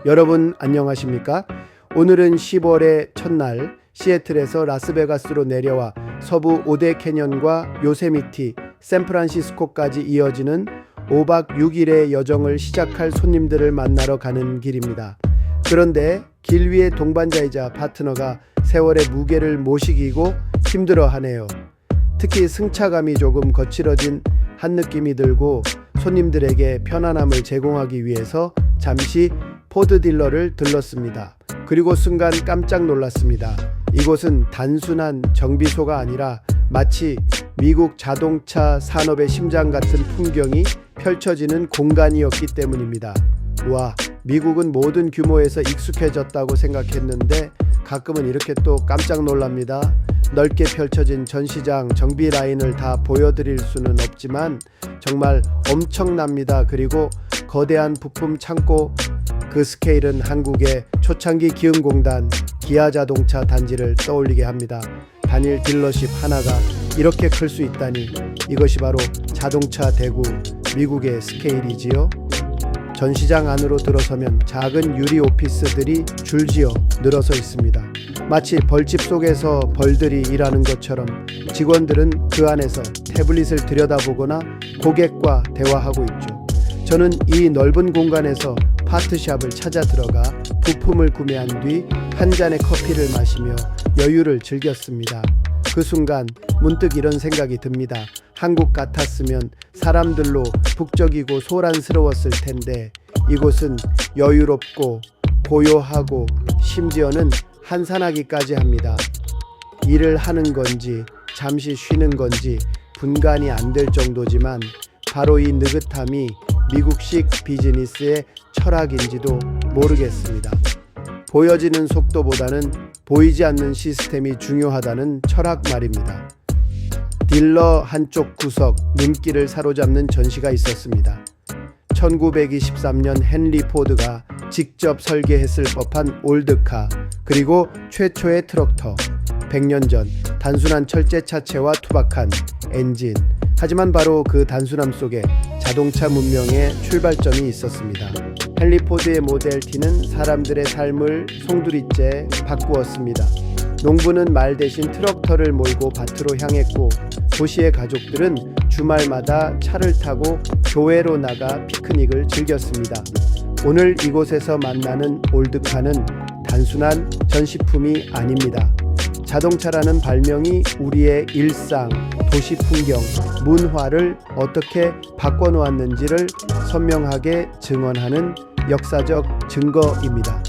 여러분 안녕하십니까? 오늘은 10월의 첫날 시애틀에서 라스베가스로 내려와 서부 오데 캐년과 요세미티, 샌프란시스코까지 이어지는 5박 6일의 여정을 시작할 손님들을 만나러 가는 길입니다. 그런데 길 위의 동반자이자 파트너가 세월의 무게를 못 이기고 힘들어하네요. 특히 승차감이 조금 거칠어진 한 느낌이 들고 손님들에게 편안함을 제공하기 위해서 잠시 포드 딜러를 들렀습니다. 그리고 순간 깜짝 놀랐습니다. 이곳은 단순한 정비소가 아니라 마치 미국 자동차 산업의 심장 같은 풍경이 펼쳐지는 공간이었기 때문입니다. 와, 미국은 모든 규모에서 익숙해졌다고 생각했는데 가끔은 이렇게 또 깜짝 놀랍니다. 넓게 펼쳐진 전시장 정비 라인을 다 보여드릴 수는 없지만 정말 엄청납니다. 그리고 거대한 부품 창고, 그 스케일은 한국의 초창기 기흥공단 기아자동차 단지를 떠올리게 합니다. 단일 딜러십 하나가 이렇게 클 수 있다니, 이것이 바로 자동차 대국 미국의 스케일이지요. 전시장 안으로 들어서면 작은 유리 오피스들이 줄지어 늘어서 있습니다. 마치 벌집 속에서 벌들이 일하는 것처럼 직원들은 그 안에서 태블릿을 들여다보거나 고객과 대화하고 있죠. 저는 이 넓은 공간에서 파트샵을 찾아 들어가 부품을 구매한 뒤 한 잔의 커피를 마시며 여유를 즐겼습니다. 그 순간 문득 이런 생각이 듭니다. 한국 같았으면 사람들로 북적이고 소란스러웠을 텐데 이곳은 여유롭고 고요하고 심지어는 한산하기까지 합니다. 일을 하는 건지 잠시 쉬는 건지 분간이 안 될 정도지만 바로 이 느긋함이 미국식 비즈니스의 철학인지도 모르겠습니다. 보여지는 속도보다는 보이지 않는 시스템이 중요하다는 철학 말입니다. 딜러 한쪽 구석 눈길을 사로잡는 전시가 있었습니다. 1923년 헨리 포드가 직접 설계했을 법한 올드카, 그리고 최초의 트럭터, 100년 전 단순한 철제차체와 투박한 엔진. 하지만 바로 그 단순함 속에 자동차 문명의 출발점이 있었습니다. 헨리 포드의 모델 T는 사람들의 삶을 송두리째 바꾸었습니다. 농부는 말 대신 트럭터를 몰고 밭으로 향했고, 도시의 가족들은 주말마다 차를 타고 교회로 나가 피크닉을 즐겼습니다. 오늘 이곳에서 만나는 올드카는 단순한 전시품이 아닙니다. 자동차라는 발명이 우리의 일상, 도시 풍경, 문화를 어떻게 바꿔놓았는지를 선명하게 증언하는 역사적 증거입니다.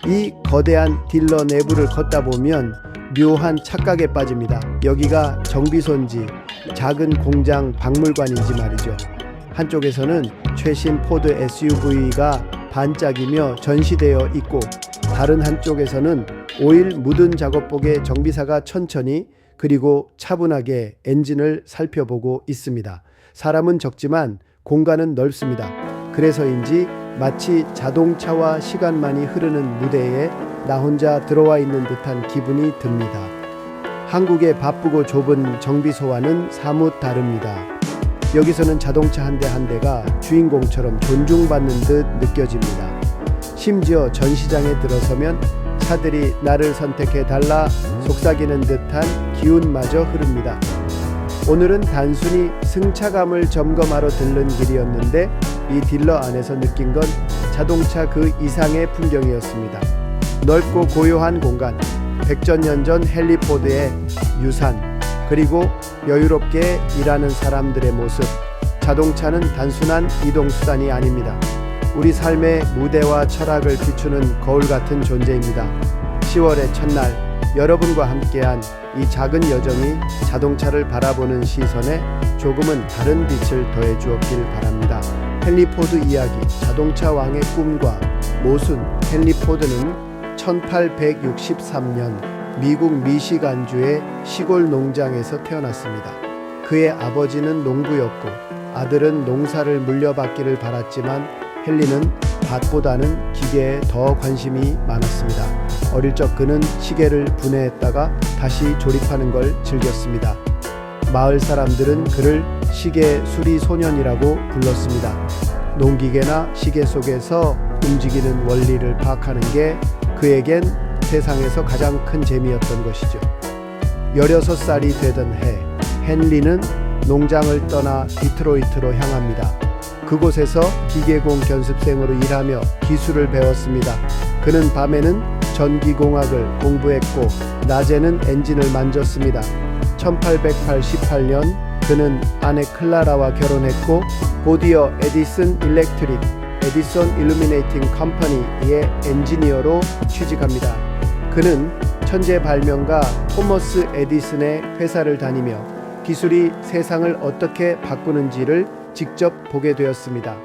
이 거대한 딜러 내부를 걷다 보면 묘한 착각에 빠집니다. 여기가 정비소인지 작은 공장 박물관인지 말이죠. 한쪽에서는 최신 포드 SUV가 반짝이며 전시되어 있고, 다른 한쪽에서는 오일 묻은 작업복의 정비사가 천천히 그리고 차분하게 엔진을 살펴보고 있습니다. 사람은 적지만 공간은 넓습니다. 그래서인지 마치 자동차와 시간만이 흐르는 무대에 나 혼자 들어와 있는 듯한 기분이 듭니다. 한국의 바쁘고 좁은 정비소와는 사뭇 다릅니다. 여기서는 자동차 한 대 한 대가 주인공처럼 존중받는 듯 느껴집니다. 심지어 전시장에 들어서면 차들이 나를 선택해달라 속삭이는 듯한 기운마저 흐릅니다. 오늘은 단순히 승차감을 점검하러 들른 길이었는데 이 딜러 안에서 느낀 건 자동차 그 이상의 풍경이었습니다. 넓고 고요한 공간, 백전년 전 헨리 포드의 유산, 그리고 여유롭게 일하는 사람들의 모습. 자동차는 단순한 이동수단이 아닙니다. 우리 삶의 무대와 철학을 비추는 거울 같은 존재입니다. 10월의 첫날 여러분과 함께한 이 작은 여정이 자동차를 바라보는 시선에 조금은 다른 빛을 더해 주었길 바랍니다. 헨리 포드 이야기, 자동차 왕의 꿈과 모순. 헨리 포드는 1863년 미국 미시간주의 시골 농장에서 태어났습니다. 그의 아버지는 농부였고 아들은 농사를 물려받기를 바랐지만 헨리는 밭보다는 기계에 더 관심이 많았습니다. 어릴 적 그는 시계를 분해했다가 다시 조립하는 걸 즐겼습니다. 마을 사람들은 그를 시계 수리 소년이라고 불렀습니다. 농기계나 시계 속에서 움직이는 원리를 파악하는 게 그에겐 세상에서 가장 큰 재미였던 것이죠. 16살이 되던 해, 헨리는 농장을 떠나 디트로이트로 향합니다. 그곳에서 기계공 견습생으로 일하며 기술을 배웠습니다. 그는 밤에는 전기공학을 공부했고 낮에는 엔진을 만졌습니다. 1888년 그는 아내 클라라와 결혼했고 곧이어 에디슨 일렉트릭, 에디슨 일루미네이팅 컴퍼니의 엔지니어로 취직합니다. 그는 천재 발명가 토머스 에디슨의 회사를 다니며 기술이 세상을 어떻게 바꾸는지를 직접 보게 되었습니다.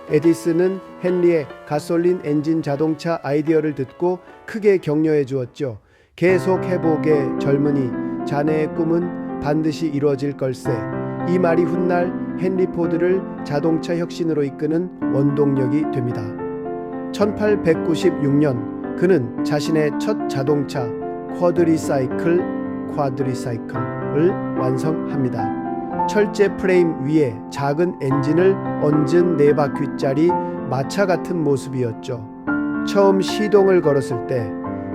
에디슨은 헨리의 가솔린 엔진 자동차 아이디어를 듣고 크게 격려해 주었죠. 계속 해보게 젊은이, 자네의 꿈은 반드시 이루어질 걸세. 이 말이 훗날 헨리 포드를 자동차 혁신으로 이끄는 원동력이 됩니다. 1896년 그는 자신의 첫 자동차 쿼드리사이클을 완성합니다. 철제 프레임 위에 작은 엔진을 얹은 4바퀴짜리 마차 같은 모습이었죠. 처음 시동을 걸었을 때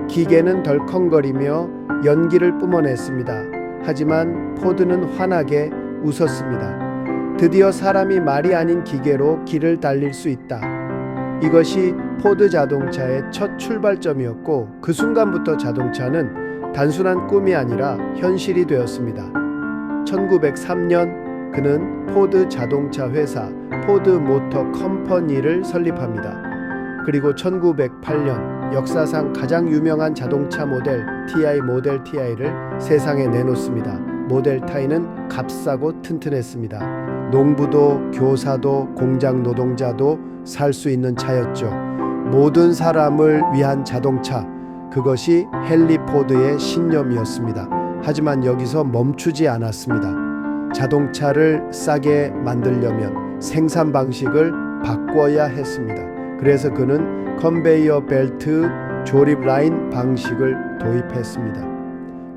기계는 덜컹거리며 연기를 뿜어냈습니다. 하지만 포드는 환하게 웃었습니다. 드디어 사람이 말이 아닌 기계로 길을 달릴 수 있다. 이것이 포드 자동차의 첫 출발점이었고 그 순간부터 자동차는 단순한 꿈이 아니라 현실이 되었습니다. 1903년 그는 포드 자동차 회사 포드 모터 컴퍼니를 설립합니다. 그리고 1908년 역사상 가장 유명한 자동차 모델 TI 모델 Ti를 세상에 내놓습니다. 모델 Ti는 값싸고 튼튼했습니다. 농부도 교사도 공장 노동자도 살 수 있는 차였죠. 모든 사람을 위한 자동차, 그것이 헨리 포드의 신념이었습니다. 하지만 여기서 멈추지 않았습니다. 자동차를 싸게 만들려면 생산 방식을 바꿔야 했습니다. 그래서 그는 컨베이어 벨트 조립 라인 방식을 도입했습니다.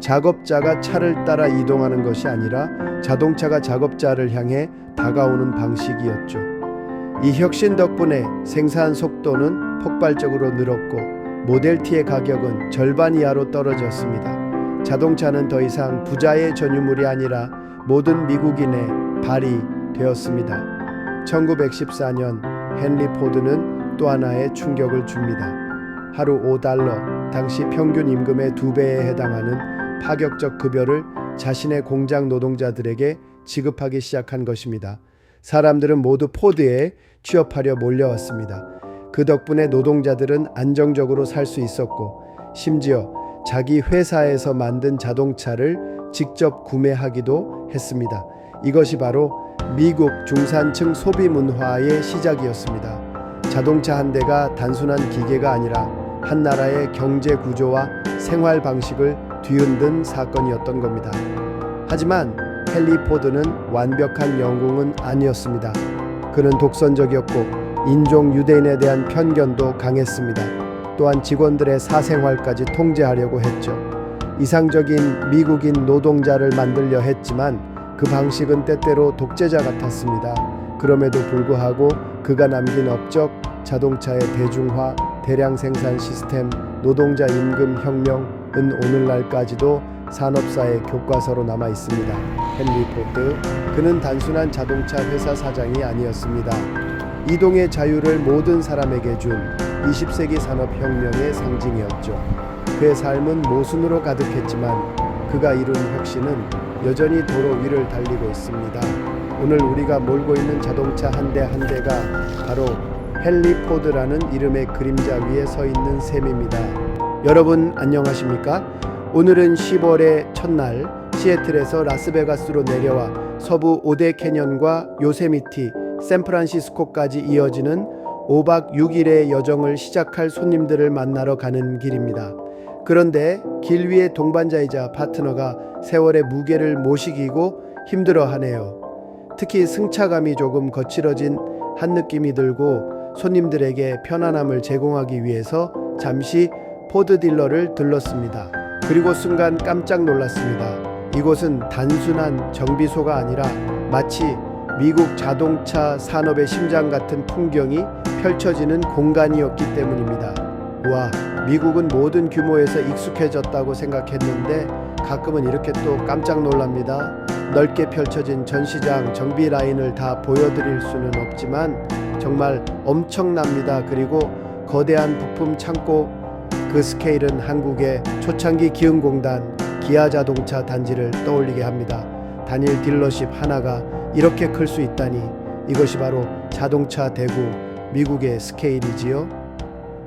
작업자가 차를 따라 이동하는 것이 아니라 자동차가 작업자를 향해 다가오는 방식이었죠. 이 혁신 덕분에 생산 속도는 폭발적으로 늘었고 모델 T의 가격은 절반 이하로 떨어졌습니다. 자동차는 더 이상 부자의 전유물이 아니라 모든 미국인의 발이 되었습니다. 1914년 헨리 포드는 또 하나의 충격을 줍니다. 하루 $5, 당시 평균 임금의 2배에 해당하는 파격적 급여를 자신의 공장 노동자들에게 지급하기 시작한 것입니다. 사람들은 모두 포드에 취업하려 몰려왔습니다. 그 덕분에 노동자들은 안정적으로 살 수 있었고 심지어 자기 회사에서 만든 자동차를 직접 구매하기도 했습니다. 이것이 바로 미국 중산층 소비 문화의 시작이었습니다. 자동차 한 대가 단순한 기계가 아니라 한 나라의 경제 구조와 생활 방식을 뒤흔든 사건이었던 겁니다. 하지만 헨리 포드는 완벽한 영웅은 아니었습니다. 그는 독선적이었고 인종 유대인에 대한 편견도 강했습니다. 또한 직원들의 사생활까지 통제하려고 했죠. 이상적인 미국인 노동자를 만들려 했지만 그 방식은 때때로 독재자 같았습니다. 그럼에도 불구하고 그가 남긴 업적, 자동차의 대중화, 대량 생산 시스템, 노동자 임금 혁명은 오늘날까지도 산업사의 교과서로 남아 있습니다. 헨리 포드, 그는 단순한 자동차 회사 사장이 아니었습니다. 이동의 자유를 모든 사람에게 준 20세기 산업혁명의 상징이었죠. 그의 삶은 모순으로 가득했지만 그가 이룬 혁신은 여전히 도로 위를 달리고 있습니다. 오늘 우리가 몰고 있는 자동차 한 대 한 대가 바로 헨리 포드라는 이름의 그림자 위에 서 있는 셈입니다. 여러분 안녕하십니까? 오늘은 10월의 첫날 시애틀에서 라스베가스로 내려와 서부 5대 캐년과 요세미티, 샌프란시스코까지 이어지는 5박 6일의 여정을 시작할 손님들을 만나러 가는 길입니다. 그런데 길 위의 동반자이자 파트너가 세월의 무게를 못 이기고 힘들어하네요. 특히 승차감이 조금 거칠어진 한 느낌이 들고 손님들에게 편안함을 제공하기 위해서 잠시 포드 딜러를 들렀습니다. 그리고 순간 깜짝 놀랐습니다. 이곳은 단순한 정비소가 아니라 마치 미국 자동차 산업의 심장 같은 풍경이 펼쳐지는 공간이었기 때문입니다. 와, 미국은 모든 규모에서 익숙해졌다고 생각했는데 가끔은 이렇게 또 깜짝 놀랍니다. 넓게 펼쳐진 전시장 정비 라인을 다 보여드릴 수는 없지만 정말 엄청납니다. 그리고 거대한 부품 창고, 그 스케일은 한국의 초창기 기흥공단 기아자동차 단지를 떠올리게 합니다. 단일 딜러십 하나가 이렇게 클 수 있다니, 이것이 바로 자동차 대국 미국의 스케일이지요.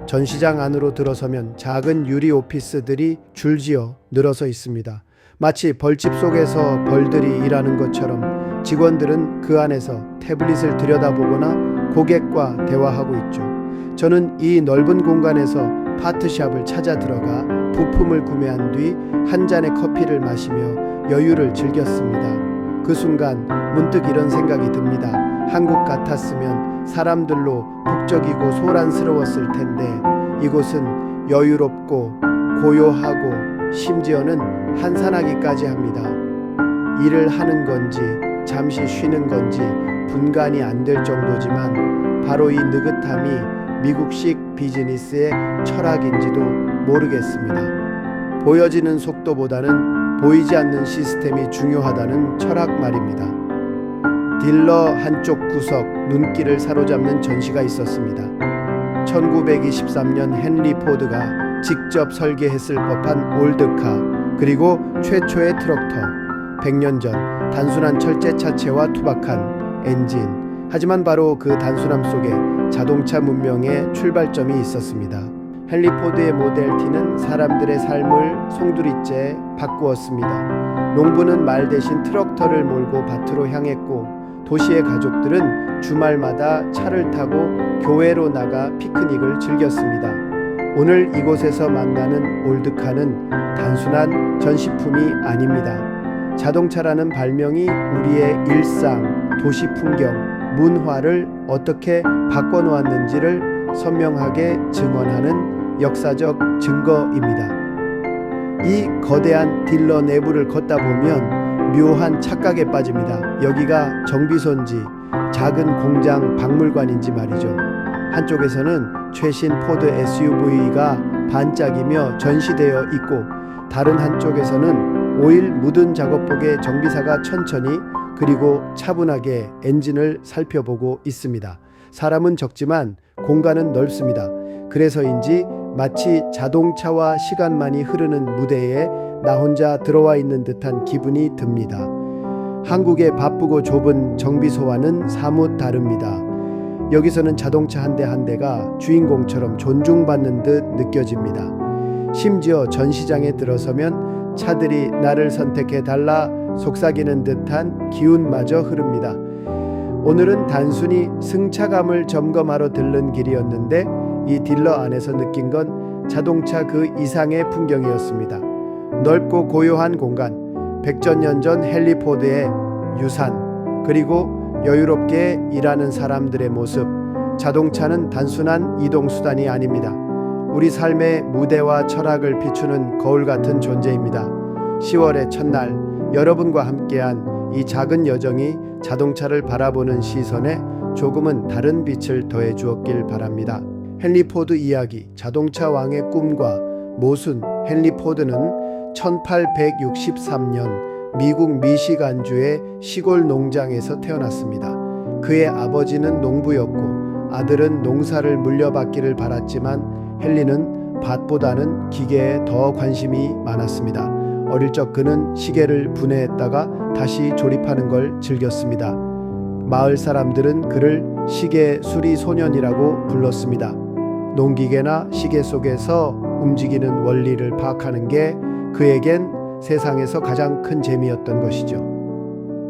전시장 안으로 들어서면 작은 유리 오피스들이 줄지어 늘어서 있습니다. 마치 벌집 속에서 벌들이 일하는 것처럼 직원들은 그 안에서 태블릿을 들여다보거나 고객과 대화하고 있죠. 저는 이 넓은 공간에서 파트샵을 찾아 들어가 부품을 구매한 뒤 한 잔의 커피를 마시며 여유를 즐겼습니다. 그 순간 문득 이런 생각이 듭니다. 한국 같았으면 사람들로 북적이고 소란스러웠을 텐데 이곳은 여유롭고 고요하고 심지어는 한산하기까지 합니다. 일을 하는 건지 잠시 쉬는 건지 분간이 안 될 정도지만 바로 이 느긋함이 미국식 비즈니스의 철학인지도 모르겠습니다. 보여지는 속도보다는 보이지 않는 시스템이 중요하다는 철학 말입니다. 딜러 한쪽 구석 눈길을 사로잡는 전시가 있었습니다. 1923년 헨리 포드가 직접 설계했을 법한 올드카, 그리고 최초의 트럭터, 100년 전 단순한 철제 차체와 투박한 엔진. 하지만 바로 그 단순함 속에 자동차 문명의 출발점이 있었습니다. 헨리 포드의 모델 T는 사람들의 삶을 송두리째 바꾸었습니다. 농부는 말 대신 트럭터를 몰고 밭으로 향했고, 도시의 가족들은 주말마다 차를 타고 교회로 나가 피크닉을 즐겼습니다. 오늘 이곳에서 만나는 올드카는 단순한 전시품이 아닙니다. 자동차라는 발명이 우리의 일상, 도시 풍경, 문화를 어떻게 바꿔놓았는지를 선명하게 증언하는 역사적 증거입니다. 이 거대한 딜러 내부를 걷다 보면 묘한 착각에 빠집니다. 여기가 정비소인지 작은 공장 박물관인지 말이죠. 한쪽에서는 최신 포드 SUV가 반짝이며 전시되어 있고, 다른 한쪽에서는 오일 묻은 작업복의 정비사가 천천히 그리고 차분하게 엔진을 살펴보고 있습니다. 사람은 적지만 공간은 넓습니다. 그래서인지 마치 자동차와 시간만이 흐르는 무대에 나 혼자 들어와 있는 듯한 기분이 듭니다. 한국의 바쁘고 좁은 정비소와는 사뭇 다릅니다. 여기서는 자동차 한 대 한 대가 주인공처럼 존중받는 듯 느껴집니다. 심지어 전시장에 들어서면 차들이 나를 선택해 달라 속삭이는 듯한 기운마저 흐릅니다. 오늘은 단순히 승차감을 점검하러 들른 길이었는데 이 딜러 안에서 느낀 건 자동차 그 이상의 풍경이었습니다. 넓고 고요한 공간, 백전년 전 헨리 포드의 유산, 그리고 여유롭게 일하는 사람들의 모습. 자동차는 단순한 이동수단이 아닙니다. 우리 삶의 무대와 철학을 비추는 거울 같은 존재입니다. 10월의 첫날, 여러분과 함께한 이 작은 여정이 자동차를 바라보는 시선에 조금은 다른 빛을 더해 주었길 바랍니다. 헨리 포드 이야기, 자동차 왕의 꿈과 모순. 헨리 포드는 1863년 미국 미시간주의 시골 농장에서 태어났습니다. 그의 아버지는 농부였고 아들은 농사를 물려받기를 바랐지만 헨리는 밭보다는 기계에 더 관심이 많았습니다. 어릴 적 그는 시계를 분해했다가 다시 조립하는 걸 즐겼습니다. 마을 사람들은 그를 시계 수리 소년이라고 불렀습니다. 농기계나 시계 속에서 움직이는 원리를 파악하는 게 그에겐 세상에서 가장 큰 재미였던 것이죠.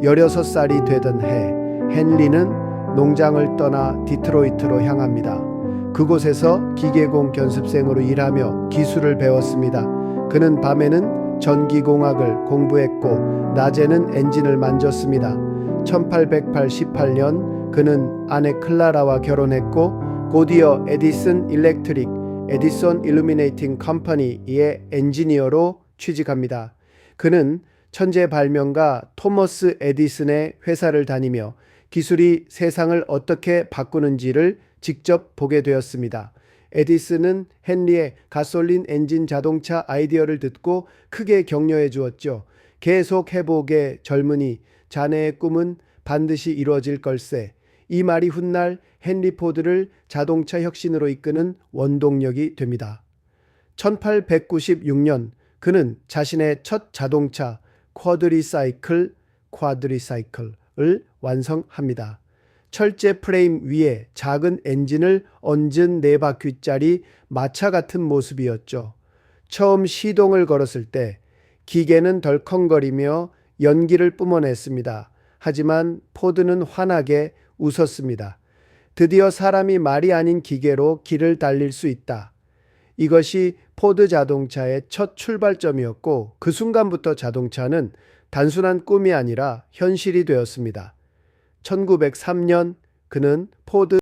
16살이 되던 해, 헨리는 농장을 떠나 디트로이트로 향합니다. 그곳에서 기계공 견습생으로 일하며 기술을 배웠습니다. 그는 밤에는 전기공학을 공부했고 낮에는 엔진을 만졌습니다. 1888년 그는 아내 클라라와 결혼했고 곧이어 에디슨 일렉트릭, 에디슨 일루미네이팅 컴퍼니의 엔지니어로 취직합니다. 그는 천재 발명가 토머스 에디슨의 회사를 다니며 기술이 세상을 어떻게 바꾸는지를 직접 보게 되었습니다. 에디슨은 헨리의 가솔린 엔진 자동차 아이디어를 듣고 크게 격려해 주었죠. 계속 해보게 젊은이, 자네의 꿈은 반드시 이루어질 걸세. 이 말이 훗날 헨리 포드를 자동차 혁신으로 이끄는 원동력이 됩니다. 1896년 그는 자신의 첫 자동차 쿼드리사이클을 완성합니다. 철제 프레임 위에 작은 엔진을 얹은 4바퀴짜리 마차 같은 모습이었죠. 처음 시동을 걸었을 때 기계는 덜컹거리며 연기를 뿜어냈습니다. 하지만 포드는 환하게 웃었습니다. 드디어 사람이 말이 아닌 기계로 길을 달릴 수 있다. 이것이 포드 자동차의 첫 출발점이었고 그 순간부터 자동차는 단순한 꿈이 아니라 현실이 되었습니다. 1903년 그는 포드